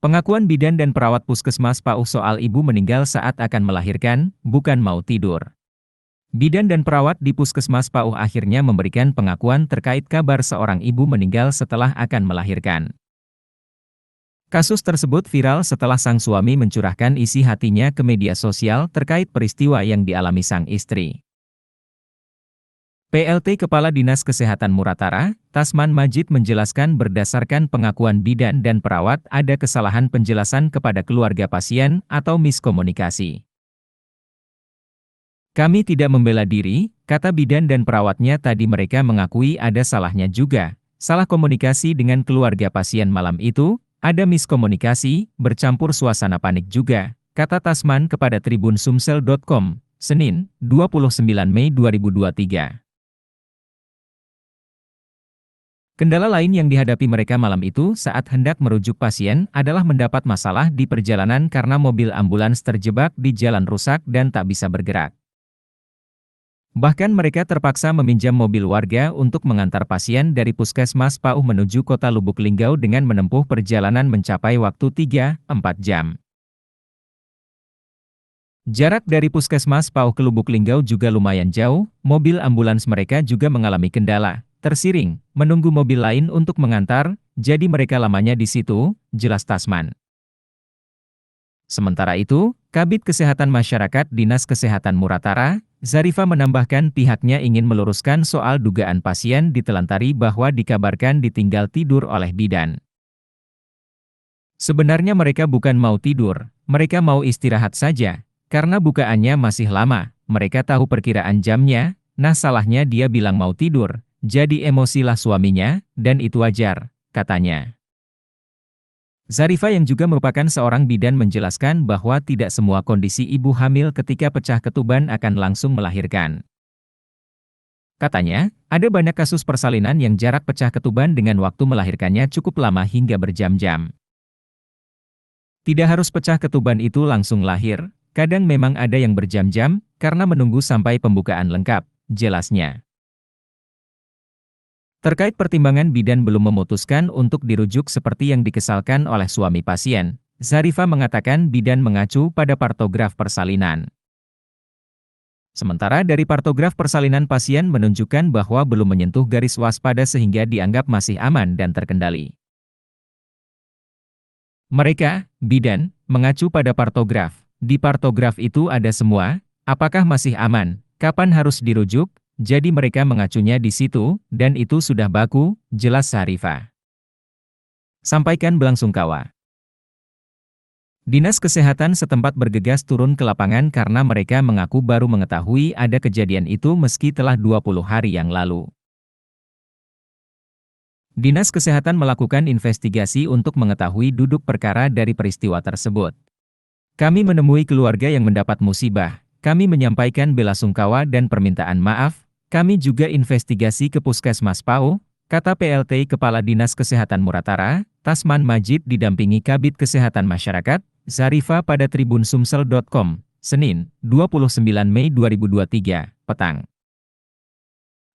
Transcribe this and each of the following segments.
Pengakuan bidan dan perawat puskesmas PAUH soal ibu meninggal saat akan melahirkan, bukan mau tidur. Bidan dan perawat di puskesmas PAUH akhirnya memberikan pengakuan terkait kabar seorang ibu meninggal setelah akan melahirkan. Kasus tersebut viral setelah sang suami mencurahkan isi hatinya ke media sosial terkait peristiwa yang dialami sang istri. PLT Kepala Dinas Kesehatan Muratara, Tasman Majid menjelaskan berdasarkan pengakuan bidan dan perawat ada kesalahan penjelasan kepada keluarga pasien atau miskomunikasi. Kami tidak membela diri, kata bidan dan perawatnya tadi mereka mengakui ada salahnya juga. Salah komunikasi dengan keluarga pasien malam itu, ada miskomunikasi, bercampur suasana panik juga, kata Tasman kepada tribunsumsel.com, Senin, 29 Mei 2023. Kendala lain yang dihadapi mereka malam itu saat hendak merujuk pasien adalah mendapat masalah di perjalanan karena mobil ambulans terjebak di jalan rusak dan tak bisa bergerak. Bahkan mereka terpaksa meminjam mobil warga untuk mengantar pasien dari Puskesmas PAUH menuju kota Lubuk Linggau dengan menempuh perjalanan mencapai waktu 3-4 jam. Jarak dari Puskesmas PAUH ke Lubuk Linggau juga lumayan jauh, mobil ambulans mereka juga mengalami kendala, tersiring, menunggu mobil lain untuk mengantar, jadi mereka lamanya di situ, jelas Tasman. Sementara itu, Kabid Kesehatan Masyarakat Dinas Kesehatan Muratara, Zarifa menambahkan pihaknya ingin meluruskan soal dugaan pasien ditelantari bahwa dikabarkan ditinggal tidur oleh bidan. Sebenarnya mereka bukan mau tidur, mereka mau istirahat saja, karena bukaannya masih lama, mereka tahu perkiraan jamnya, nah salahnya dia bilang mau tidur. Jadi emosilah suaminya, dan itu wajar, katanya. Zarifa yang juga merupakan seorang bidan menjelaskan bahwa tidak semua kondisi ibu hamil ketika pecah ketuban akan langsung melahirkan. Katanya, ada banyak kasus persalinan yang jarak pecah ketuban dengan waktu melahirkannya cukup lama hingga berjam-jam. Tidak harus pecah ketuban itu langsung lahir, kadang memang ada yang berjam-jam, karena menunggu sampai pembukaan lengkap, jelasnya. Terkait pertimbangan bidan belum memutuskan untuk dirujuk seperti yang dikesalkan oleh suami pasien, Zarifa mengatakan bidan mengacu pada partograf persalinan. Sementara dari partograf persalinan pasien menunjukkan bahwa belum menyentuh garis waspada sehingga dianggap masih aman dan terkendali. Mereka, bidan, mengacu pada partograf. Di partograf itu ada semua, apakah masih aman, kapan harus dirujuk, jadi mereka mengacunya di situ, dan itu sudah baku, jelas Zarifa. Sampaikan Belangsungkawa. Dinas Kesehatan setempat bergegas turun ke lapangan karena mereka mengaku baru mengetahui ada kejadian itu meski telah 20 hari yang lalu. Dinas Kesehatan melakukan investigasi untuk mengetahui duduk perkara dari peristiwa tersebut. Kami menemui keluarga yang mendapat musibah, kami menyampaikan belasungkawa dan permintaan maaf. Kami juga investigasi ke Puskesmas PAUH, kata PLT Kepala Dinas Kesehatan Muratara, Tasman Majid didampingi Kabid Kesehatan Masyarakat, Zarifa pada tribunsumsel.com, Senin, 29 Mei 2023, petang.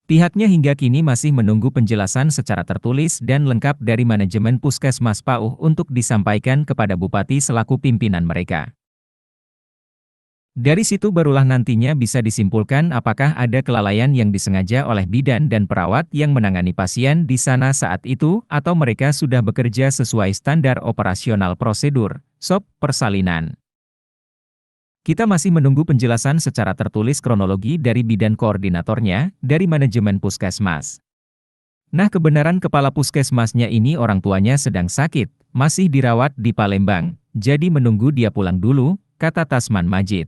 Pihaknya hingga kini masih menunggu penjelasan secara tertulis dan lengkap dari manajemen Puskesmas PAUH untuk disampaikan kepada Bupati selaku pimpinan mereka. Dari situ barulah nantinya bisa disimpulkan apakah ada kelalaian yang disengaja oleh bidan dan perawat yang menangani pasien di sana saat itu atau mereka sudah bekerja sesuai standar operasional prosedur, SOP, persalinan. Kita masih menunggu penjelasan secara tertulis kronologi dari bidan koordinatornya, dari manajemen puskesmas. Nah, kebenaran kepala puskesmasnya ini orang tuanya sedang sakit, masih dirawat di Palembang, jadi menunggu dia pulang dulu, kata Tasman Majid.